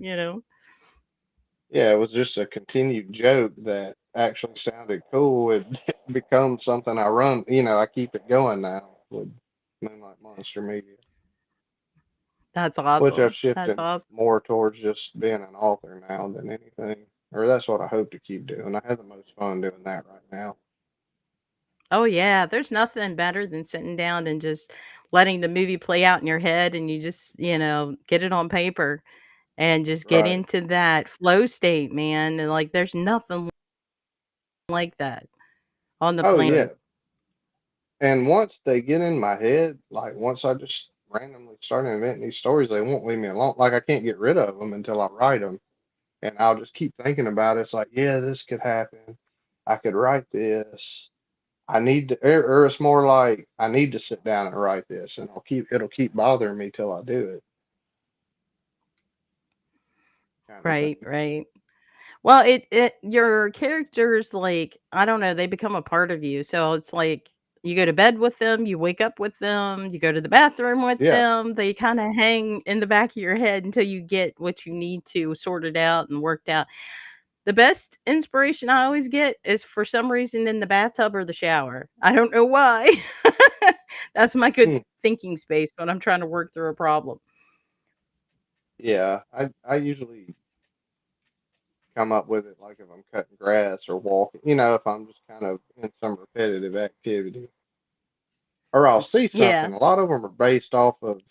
S8: Yeah, it was just a continued joke that actually sounded cool. It becomes something I run. I keep it going now with Moonlight Monster Media,
S7: That's
S8: which I've
S7: awesome. That's
S8: shifted
S7: awesome.
S8: more towards just being an author now than anything. Or that's what I hope to keep doing. I have the most fun doing that right now.
S7: Oh yeah, there's nothing better than sitting down and just letting the movie play out in your head and you just get it on paper and just get
S8: Right.
S7: into that flow state, man. And like there's nothing like that on the
S8: Oh
S7: planet.
S8: yeah. And once they get in my head, like once I just randomly start inventing these stories, they won't leave me alone. Like I can't get rid of them until I write them, and I'll just keep thinking about it. It's like, yeah, this could happen. I could write this. I need to, or it's more like I need to sit down and write this, and it'll keep bothering me till I do it, kind of
S7: Right,
S8: thing.
S7: right. Well, it your characters, like, I don't know, they become a part of you. So it's like you go to bed with them, you wake up with them, you go to the bathroom with
S8: Yeah.
S7: them. They kind of hang in the back of your head until you get what you need to sorted out and worked out. The best inspiration I always get is for some reason in the bathtub or the shower. I don't know why. That's my good
S8: Hmm.
S7: thinking space when I'm trying to work through a problem.
S8: Yeah. I usually come up with it like if I'm cutting grass or walking. If I'm just kind of in some repetitive activity. Or I'll see
S7: Yeah.
S8: something. A lot of them are based off of,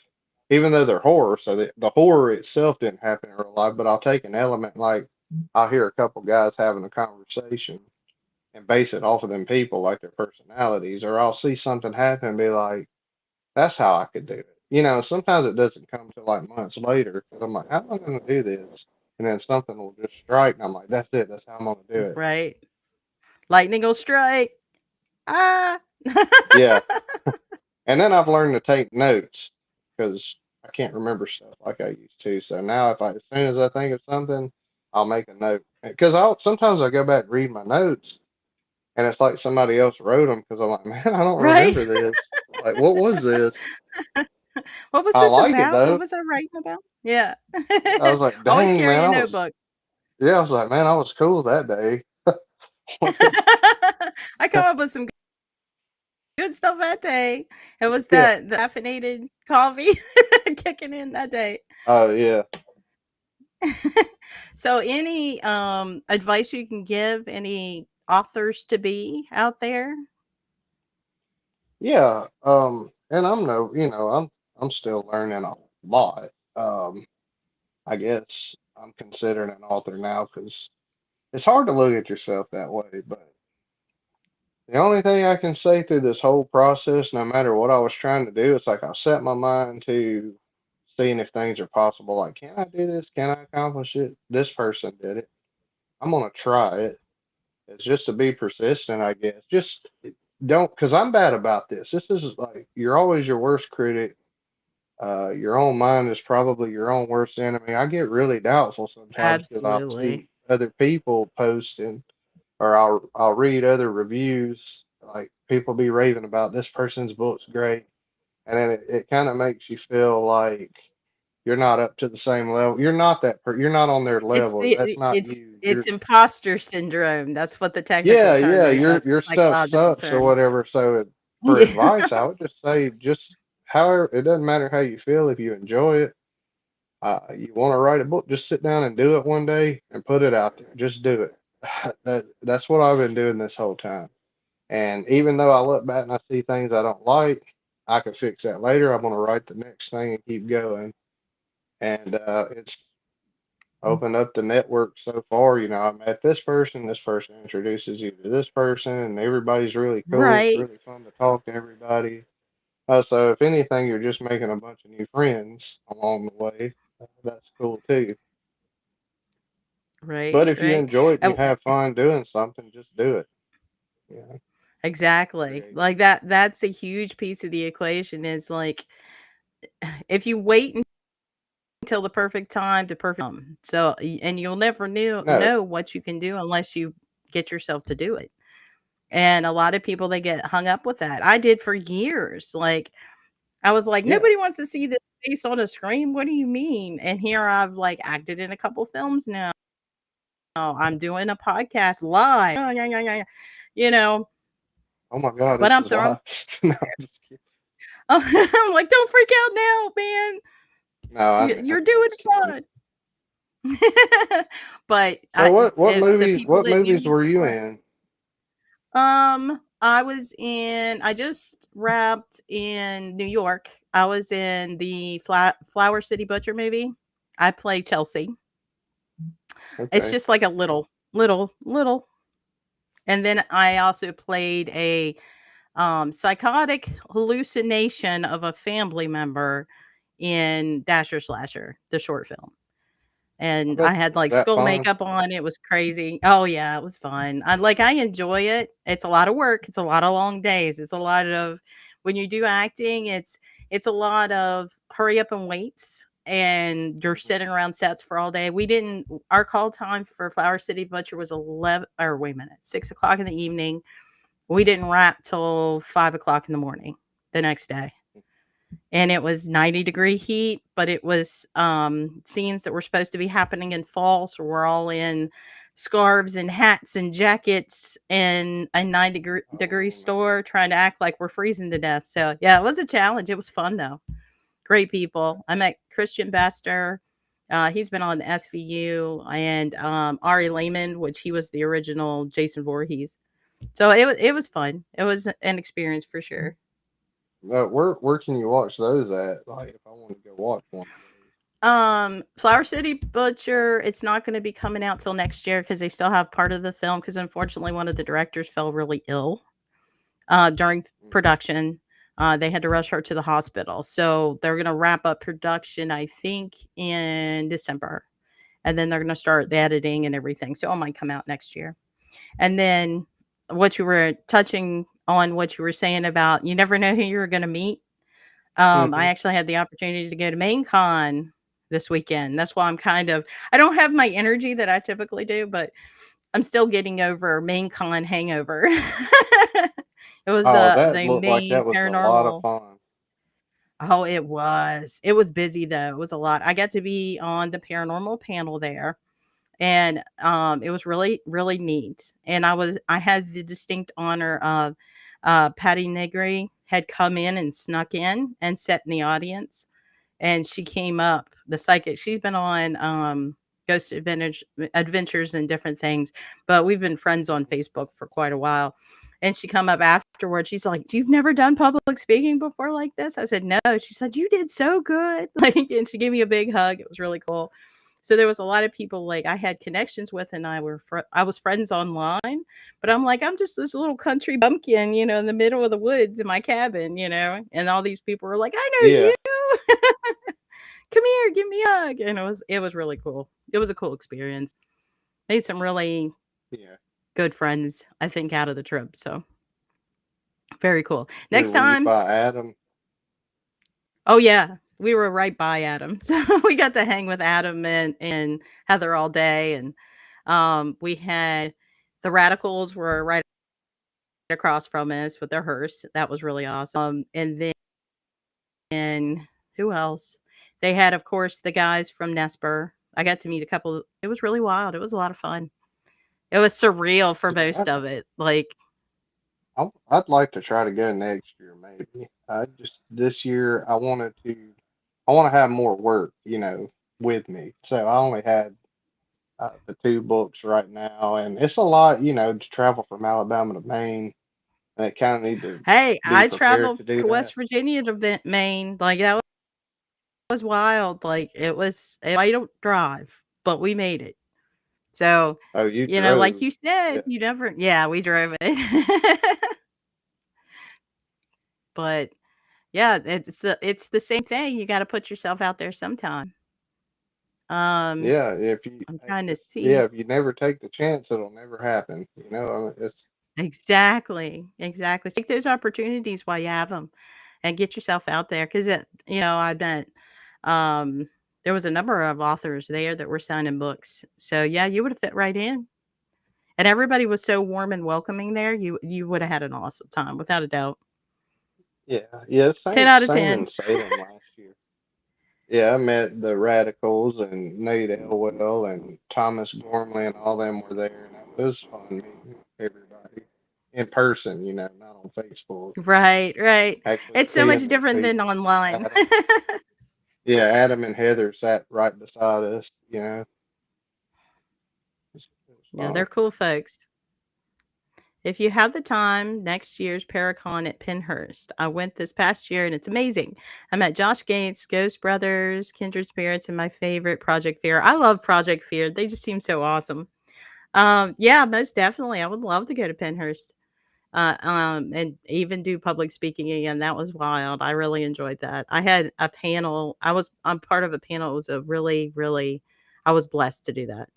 S8: even though they're horror, so the horror itself didn't happen in real life, but I'll take an element like I'll hear a couple guys having a conversation and base it off of them people, like their personalities, or I'll see something happen and be like, that's how I could do it. Sometimes it doesn't come till like months later because I'm like, how am I going to do this? And then something will just strike, and I'm like, that's it. That's how I'm going to do it.
S7: Right. Lightning will strike. Ah.
S8: Yeah. And then I've learned to take notes because I can't remember stuff like I used to. So now, as soon as I think of something, I'll make a note. Because sometimes I go back and read my notes, and it's like somebody else wrote them because I'm like, man, I don't
S7: Right.
S8: remember this. Like, what was this?
S7: What was
S8: I
S7: this
S8: like it
S7: about? What
S8: though.
S7: was I writing about? Yeah.
S8: I was like,
S7: Always
S8: dang, man,
S7: carry a notebook.
S8: I was like, man, I was cool that day.
S7: I come up with some good stuff that day. It was
S8: Yeah.
S7: that the caffeinated coffee kicking in that day.
S8: Oh yeah.
S7: So any advice you can give any authors to be out there?
S8: Yeah. And I'm no, I'm still learning a lot. Um, I guess I'm considered an author now because it's hard to look at yourself that way. But the only thing I can say through this whole process, no matter what I was trying to do, it's like I set my mind to seeing if things are possible. Like, can I do this? Can I accomplish it? This person did it. I'm gonna try it. It's just to be persistent, I guess. Just don't, because I'm bad about this. This is like you're always your worst critic. Your own mind is probably your own worst enemy. I get really doubtful sometimes because I'll
S7: Absolutely.
S8: see other people posting, or I'll read other reviews. Like people be raving about this person's book's great, and then it kind of makes you feel like you're not up to the same level. You're not you're not on their
S7: It's
S8: level.
S7: the
S8: That's not you.
S7: it's imposter syndrome. That's what the technical
S8: Yeah,
S7: term
S8: yeah,
S7: is. That's
S8: your
S7: the
S8: stuff
S7: psychological
S8: sucks or
S7: term.
S8: whatever. So for
S7: Yeah.
S8: advice, I would just say just however, it doesn't matter how you feel. If you enjoy it, you want to write a book, just sit down and do it one day and put it out there. Just do it. That's what I've been doing this whole time. And even though I look back and I see things I don't like, I can fix that later. I'm going to write the next thing and keep going. And it's opened up the network so far. I met this person introduces you to this person, and everybody's really cool. It's
S7: Right.
S8: really fun to talk to everybody. So if anything, you're just making a bunch of new friends along the way. that's cool too.
S7: Right,
S8: But if you
S7: right.
S8: enjoy it and you
S7: Oh,
S8: have fun doing something, just do it. You know,
S7: exactly.
S8: create.
S7: Like that's a huge piece of the equation is like if you wait until the perfect time to perfect so and you'll never
S8: No,
S7: know what you can do unless you get yourself to do it. And a lot of people they get hung up with that. I did for years. Like I was like,
S8: yeah,
S7: nobody wants to see this face on a screen. What do you mean? And here I've like acted in a couple films now. I'm doing a podcast live. Yeah, yeah, yeah, yeah. You know,
S8: oh my God,
S7: but
S8: this
S7: I'm
S8: is
S7: throwing
S8: live. No, I'm just kidding.
S7: I'm like, don't freak out now, man.
S8: No, I know.
S7: You're
S8: I'm
S7: doing
S8: just kidding.
S7: fun. But
S8: So what
S7: if the
S8: movies
S7: people
S8: what
S7: that knew
S8: movies
S7: me
S8: were you
S7: before,
S8: in?
S7: I just wrapped in New York. I was in the Flower City Butcher movie. I play Chelsea. It's
S8: Okay,
S7: just like a little. And then I also played a psychotic hallucination of a family member in Dasher Slasher, the short film.
S8: I
S7: And
S8: bet
S7: I had
S8: was
S7: like
S8: that
S7: skull
S8: fun?
S7: makeup on. It was crazy. Oh yeah, it was fun. I enjoy it. It's a lot of work. It's a lot of long days. It's a lot of when you do acting, it's a lot of hurry up and wait. And you're
S8: Hmm.
S7: sitting around sets for all day. We didn't our call time for Flower City Butcher was 11 or wait a minute, 6 o'clock in the evening. We didn't wrap till 5 o'clock in the morning the next day, and it was 90-degree heat, but it was scenes that were supposed to be happening in fall, so we're all in scarves and hats and jackets in a 90-degree
S8: Oh no.
S7: store trying to act like we're freezing to death. So yeah, it was a challenge. It was fun though. Great people. I met Christian Bester. He's been on SVU, and Ari Lehman, which he was the original Jason Voorhees. So it was fun. It was an experience for sure.
S8: Where can you watch those at? Like if I want to go watch one of
S7: Flower City Butcher, it's not going to be coming out till next year because they still have part of the film because unfortunately one of the directors fell really ill during
S8: those.
S7: production. They had to rush her to the hospital. So they're going to wrap up production, I think, in December. And then they're going to start the editing and everything. So it might come out next year. And then what you were touching on, what you were saying about you never know who you're going to meet. I
S8: Mm-hmm.
S7: actually had the opportunity to go to MainCon this weekend. That's why I don't have my energy that I typically do, but I'm still getting over MainCon hangover. It was
S8: Oh, that
S7: the
S8: looked like
S7: main
S8: that was a lot of
S7: paranormal.
S8: fun.
S7: Oh, it was. It was busy though. It was a lot. I got to be on the paranormal panel there, and it was really really neat. And I had the distinct honor of Patty Negri had come in and snuck in and sat in the audience, and she came up, the psychic. She's been on Ghost Adventures and different things, but we've been friends on
S8: Mhm.
S7: Facebook for quite a while. And she come up afterwards. She's like, "You've never done public speaking before like this?" I said, "No." She said, "You did so good." Like, and she gave me a big hug. It was really cool. So there was a lot of people like I had connections with, and I was friends online. But I'm like, I'm just this little country bumpkin, in the middle of the woods in my cabin, and all these people were like, "I know
S8: Yeah,
S7: you." Come here, give me a hug. And it was really cool. It was a cool experience. Made some really
S8: yeah.
S7: good friends, I think, out of the trip. So very cool. Next
S8: Were you
S7: time,
S8: by Adam?
S7: oh yeah, we were right by Adam. So we got to hang with Adam and Heather all day. And we had the radicals were right across from us with their hearse. That was really awesome. And then who else? They had, of course, the guys from Nesper. I got to meet a couple. It was really wild. It was a lot of fun. It was surreal for
S8: Yeah,
S7: most of it. Like,
S8: I'd like to try to go next year, maybe. I just this year I want to have more work, with me. So I only had the two books right now, and it's a lot, to travel from Alabama to Maine, and I kind of need to
S7: hey,
S8: be
S7: I
S8: prepared
S7: traveled
S8: to do
S7: to
S8: that.
S7: West Virginia to Maine. Like, that was wild. Like, I don't drive, but we made it. So,
S8: Oh, you
S7: like
S8: drove?
S7: you said,
S8: Yeah.
S7: you never, yeah, we drove it. But yeah, it's the same thing. You got to put yourself out there sometime.
S8: Yeah, if you
S7: I'm trying to
S8: yeah,
S7: see.
S8: if you never take the chance, it'll never happen. I mean,
S7: Exactly. Exactly. Take those opportunities while you have them and get yourself out there. Because, I bet um, there was a number of authors there that were signing books. So, yeah, you would have fit right in. And everybody was so warm and welcoming there. You would have had an awesome time, without a doubt.
S8: yeah,
S7: 10
S8: same
S7: out of
S8: same
S7: 10.
S8: in Salem last year. Yeah, I met the Radicals and Nate Elwell and Thomas Gormley and all them were there, and it was fun meeting everybody in person, not on Facebook.
S7: Right, right.
S8: Actually
S7: It's so much
S8: seeing these
S7: different than
S8: people.
S7: online.
S8: Adam, yeah, Adam and Heather sat right beside us. It was
S7: Yeah, they're
S8: fun.
S7: cool folks. If you have the time, next year's Paracon at Penhurst. I went this past year and it's amazing. I met Josh Gates, Ghost Brothers, Kindred Spirits, and my favorite, Project Fear. I love Project Fear. They just seem so awesome. Yeah, most definitely. I would love to go to Penhurst. And even do public speaking again. That was wild. I really enjoyed that. I had a panel. I'm part of a panel. It was a really, really, I was blessed to do that.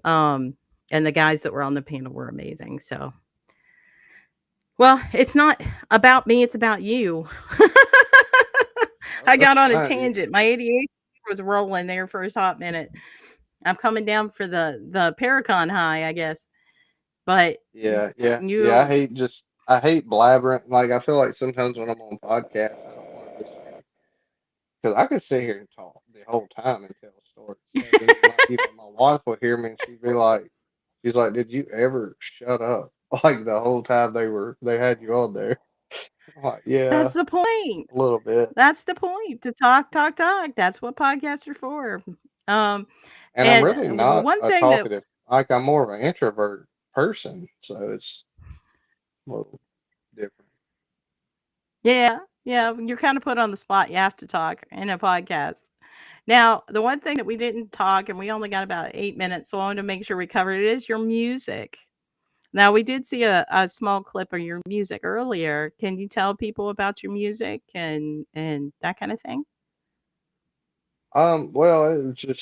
S7: Um, and the guys that were on the panel were amazing. So, well, it's not about me, it's about you.
S8: Oh,
S7: I
S8: that's
S7: got on a
S8: fine.
S7: tangent. My ADHD was rolling there for a hot minute. I'm coming down for the Paracon high, I guess. But
S8: Yeah.
S7: you
S8: I hate blabbering. Like I feel like sometimes when I'm on podcasts, I don't want to just because I could sit here and talk the whole time and tell stories. And then like even my wife would hear me and she's like, "Did you ever shut up?" Like the whole time they had you on there. I'm like,
S7: That's
S8: yeah,
S7: the point.
S8: a little bit.
S7: That's the point, to talk, talk, talk. That's what podcasts are for. Um,
S8: And I'm
S7: and
S8: really not
S7: one
S8: a
S7: thing that,
S8: talkative. Like I'm more of an introvert person, so it's a little different.
S7: yeah, yeah, when you're kind of put on the spot. You have to talk in a podcast. Now, the one thing that we didn't talk, and we only got about 8 minutes, so I wanted to make sure we covered it, is your music. Now, we did see a small clip of your music earlier. Can you tell people about your music and that kind of thing?
S8: Well, it was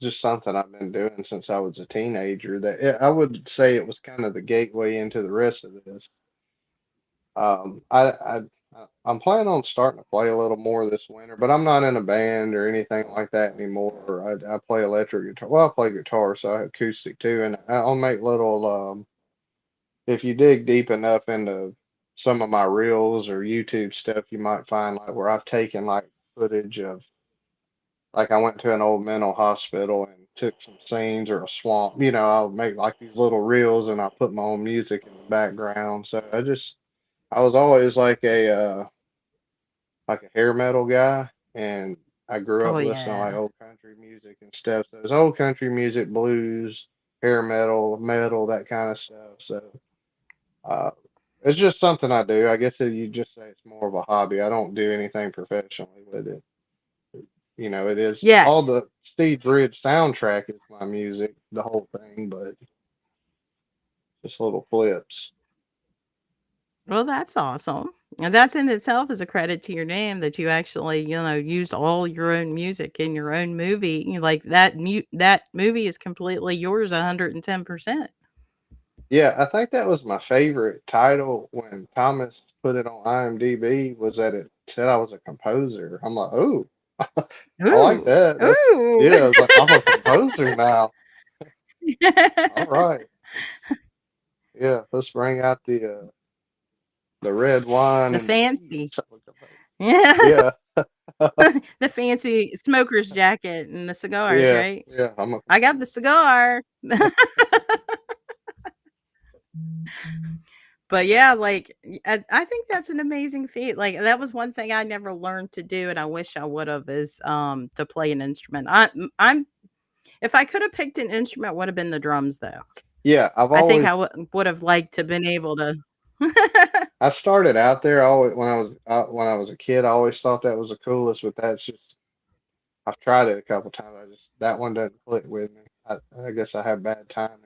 S8: just something I've been doing since I was a teenager. I would say it was kind of the gateway into the rest of this. Um, I, I, I'm planning on starting to play a little more this winter, but I'm not in a band or anything like that anymore. I play electric guitar. Well, I play guitar, so I have acoustic too, and I'll make little. If you dig deep enough into some of my reels or YouTube stuff, you might find like where I've taken like footage of like I went to an old mental hospital and took some scenes or a swamp. I'll make like these little reels and I put my own music in the background. So I was always like a hair metal guy and I grew
S7: Oh
S8: up listening to like
S7: yeah.
S8: old country music and stuff. So it's old country music, blues, hair metal, that kind of stuff. So uh it's just something I do. I guess you just say it's more of a hobby. I don't do anything professionally with it. It is all
S7: Yet.
S8: the Steve Ridge soundtrack is my music, the whole thing, but just little clips.
S7: Well, that's awesome. And that's in itself is a credit to your name that you actually, used all your own music in your own movie. Like that movie is completely yours 110%.
S8: Yeah, I think that was my favorite title when Thomas put it on IMDb was that it said I was a composer. I'm like, oh, I like
S7: Ooh.
S8: that.
S7: Ooh.
S8: Yeah, I was like, I'm a composer now. All right. Yeah, let's bring out the red wine
S7: The
S8: and the cheese.
S7: fancy. Yeah.
S8: Yeah,
S7: The fancy smoker's jacket and the cigars,
S8: yeah,
S7: right?
S8: yeah. I'm a
S7: I got the
S8: composer.
S7: cigar. But yeah, like I think that's an amazing feat. Like that was one thing I never learned to do, and I wish I would have is to play an instrument. I'm if I could have picked an instrument, would have been the drums though.
S8: Yeah,
S7: I think I would have liked to been able to.
S8: I started out there. I always when I was a kid, I always thought that was the coolest. But that's just I've tried it a couple times. That one doesn't click with me. I guess I have bad timing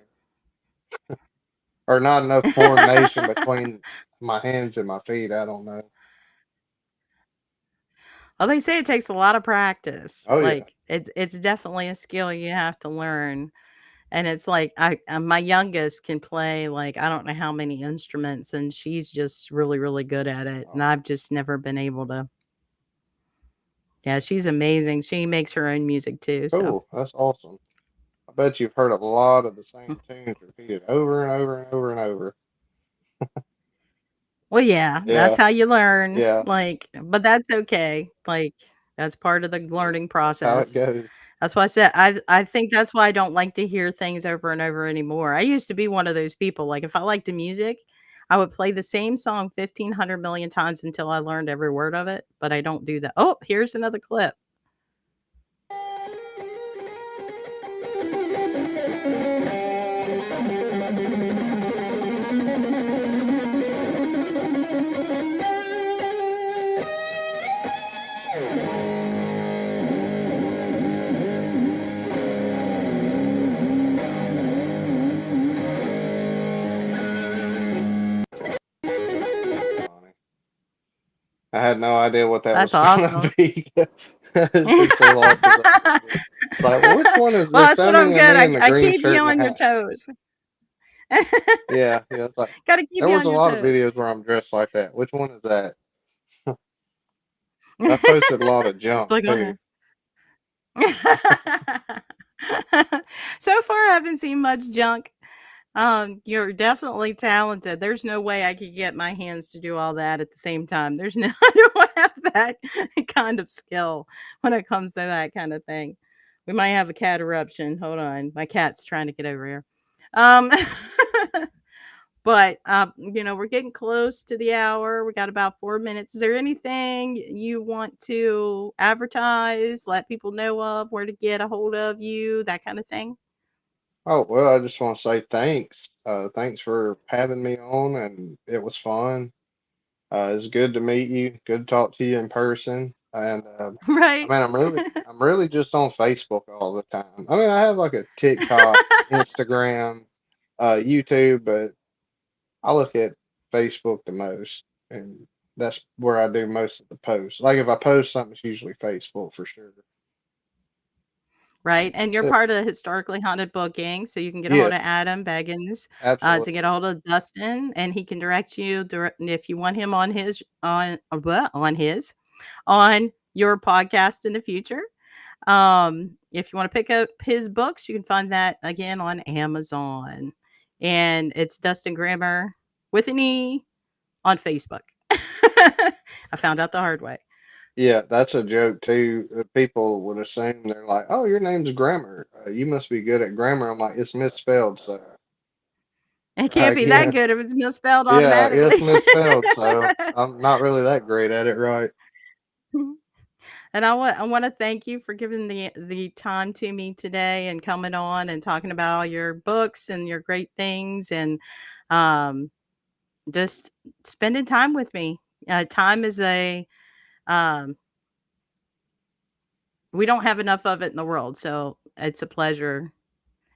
S8: or not enough coordination between my hands and my feet. I don't know.
S7: Well, they say it takes a lot of practice.
S8: Oh yeah.
S7: Like it's definitely a skill you have to learn. And it's like my youngest can play like I don't know how many instruments, and she's just really really good at it. And
S8: Oh,
S7: I've just never been able to. Yeah, she's amazing. She makes her own music too. So
S8: cool. That's awesome. I bet you've heard a lot of the same tunes repeated over and over and over and over.
S7: well, yeah, that's
S8: Yeah,
S7: how you learn.
S8: yeah,
S7: Like, but that's okay. Like that's part of the
S8: yeah.
S7: learning
S8: That's how it
S7: process.
S8: goes.
S7: That's why I said I think that's why I don't like to hear things over and over anymore. I used to be one of those people. Like if I liked the music, I would play the same song 1,500 million times until I learned every word of it. But I don't do that. Oh, here's another clip.
S8: Funny. I had no idea what that
S7: That's
S8: was gonna
S7: awesome.
S8: be. It took so long to remember. It's like, well, which one is
S7: Well,
S8: this?
S7: that's what I'm
S8: Sounding and
S7: good.
S8: me in the
S7: I
S8: green
S7: keep you
S8: shirt and the
S7: on your
S8: hat.
S7: toes.
S8: Yeah, yeah. It's like
S7: Got to keep
S8: there
S7: you
S8: was
S7: on
S8: a
S7: your
S8: lot of
S7: toes.
S8: videos where I'm dressed like that. Which one is that? I posted a lot of
S7: It's
S8: junk
S7: like,
S8: too.
S7: okay. So far, I haven't seen much junk. You're definitely talented. There's no way I could get my hands to do all that at the same time. There's no, I don't have that kind of skill when it comes to that kind of thing. We might have a cat eruption. Hold on. My cat's trying to get over here. Um, but we're getting close to the hour. We got about 4 minutes. Is there anything you want to advertise, let people know of, where to get a hold of you, that kind of thing?
S8: Oh, well, I just want to say thanks. Thanks for having me on, and it was fun. It's good to meet you. Good to talk to you in person. And I
S7: Right.
S8: mean, I'm really just on Facebook all the time. I mean, I have like a TikTok, Instagram, YouTube, but I look at Facebook the most, and that's where I do most of the posts. Like if I post something, it's usually Facebook for sure.
S7: Right, and you're
S8: It,
S7: part of the Historically Haunted Booking, so you can get a hold
S8: yes,
S7: of Adam Beggins, to get a
S8: absolutely.
S7: hold of Dustin, and he can direct you if you want him on his on your podcast in the future. If you want to pick up his books, you can find that again on Amazon, and it's Dustin Grammer with an E on Facebook. I found out the hard way.
S8: Yeah, that's a joke too. People would assume they're like, "Oh, your name's Grammar. You must be good at grammar." I'm like, "It's misspelled, so."
S7: It can't be that
S8: Yeah,
S7: good if it's misspelled
S8: yeah, it's
S7: automatically.
S8: misspelled, so I'm not really that great at it, right?
S7: And I want to thank you for giving the time to me today and coming on and talking about all your books and your great things and um, just spending time with me. Time is a um, we don't have enough of it in the world, so it's a pleasure.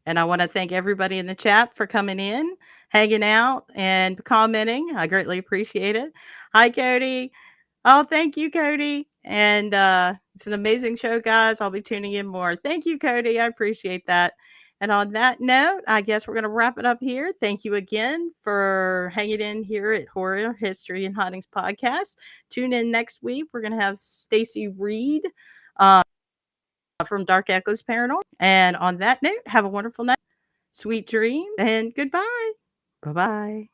S7: And I want to thank everybody in the chat for coming in, hanging out, and commenting. I greatly appreciate it. Hi, Cody. Oh, thank you, Cody. And it's an amazing show, guys. I'll be tuning in more. Thank you, Cody. I appreciate that. And on that note, I guess we're going to wrap it up here. Thank you again for hanging in here at Horror History and Hauntings Podcast. Tune in next week. We're going to have Stacy Reed from Dark Echoes Paranormal. And on that note, have a wonderful night, sweet dreams, and goodbye. Bye bye.